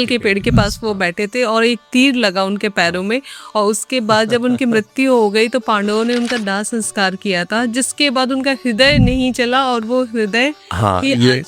के पेड़ के पास वो बैठे थे और एक तीर लगा उनके पैरों में, और उसके बाद जब उनकी मृत्यु हो गई तो पांडवों ने उनका दाह संस्कार किया था, जिसके बाद उनका हृदय नहीं चला और वो हृदय हाँ, ये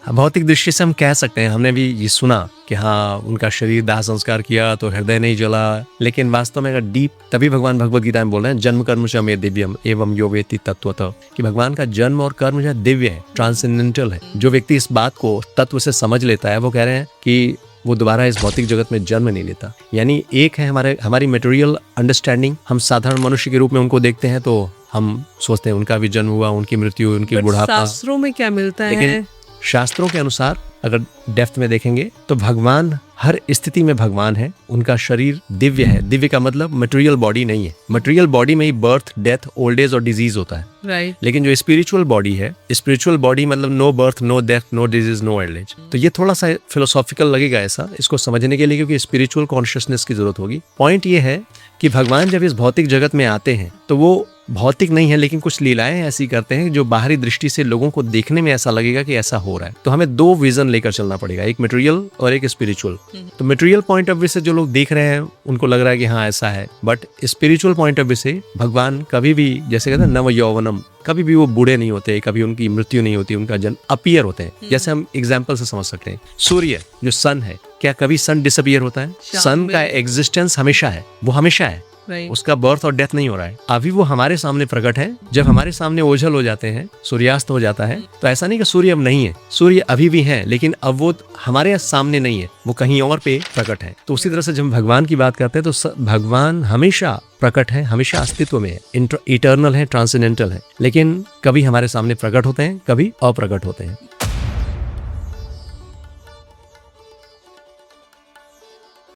भौतिक दृष्टि से हम कह सकते हैं, हमने भी ये सुना कि हाँ उनका शरीर दाह संस्कार किया तो हृदय नहीं जला, लेकिन वास्तव में अगर डीप, तभी भगवान भगवद गीता में बोल रहे हैं जन्म कर्म च मे दिव्यम एवं यो वेति तत्वतः, कि भगवान का जन्म और कर्म जो है दिव्य है, ट्रांसेंडेंटल है। जो व्यक्ति इस बात को तत्व से समझ लेता है वो कह रहे हैं कि वो दोबारा इस भौतिक जगत में जन्म नहीं लेता। यानी एक है हमारी मटेरियल अंडरस्टैंडिंग, हम साधारण मनुष्य के रूप में उनको देखते हैं तो हम सोचते हैं उनका भी जन्म हुआ, उनकी मृत्यु, उनकी बुढ़ापा। शास्त्रों में क्या मिलता है? लेकिन शास्त्रों के अनुसार अगर डेप्थ में देखेंगे तो भगवान हर स्थिति में भगवान है, उनका शरीर दिव्य है। दिव्य का मतलब मटेरियल बॉडी नहीं है, मटेरियल बॉडी में ही बर्थ, डेथ, ओल्ड एज और डिजीज होता है, राइट। लेकिन जो स्पिरिचुअल बॉडी है, स्पिरिचुअल बॉडी मतलब no birth, no death, no disease, no old age. तो ये थोड़ा सा फिलोसॉफिकल लगेगा ऐसा इसको समझने के लिए, क्योंकि स्पिरिचुअल कॉन्शियसनेस की जरूरत होगी। पॉइंट ये है कि भगवान जब इस भौतिक जगत में आते हैं तो वो भौतिक नहीं है, लेकिन कुछ लीलाएं ऐसी करते हैं जो बाहरी दृष्टि से लोगों को देखने में ऐसा लगेगा कि ऐसा हो रहा है। तो हमें दो विजन लेकर चलना पड़ेगा, एक मटेरियल और एक स्पिरिचुअल। तो मटेरियल पॉइंट ऑफ व्यू से जो लोग देख रहे हैं उनको लग रहा है कि हाँ ऐसा है, but spiritual point of view से भगवान कभी भी, जैसे कहते हैं नव यौवनम, कभी भी वो बूढ़े नहीं होते, कभी उनकी मृत्यु नहीं होती, उनका जन्म अपीयर होते हैं। जैसे हम एग्जाम्पल से समझ सकते हैं, सूर्य जो सन है, क्या कभी सन डिसअपियर होता है? सन का एग्जिस्टेंस हमेशा है, वो हमेशा है, उसका बर्थ और डेथ नहीं हो रहा है। अभी वो हमारे सामने प्रकट है, जब हमारे सामने ओझल हो जाते हैं, सूर्यास्त हो जाता है, तो ऐसा नहीं कि सूर्य अब नहीं है, सूर्य अभी भी है, लेकिन अब वो हमारे सामने नहीं है, वो कहीं और पे प्रकट है। तो उसी तरह से जब हम भगवान की बात करते हैं तो भगवान हमेशा प्रकट है, हमेशा अस्तित्व में है, इटर्नल है, ट्रांसेंडेंटल है, लेकिन कभी हमारे सामने प्रकट होते हैं, कभी अप्रकट होते हैं।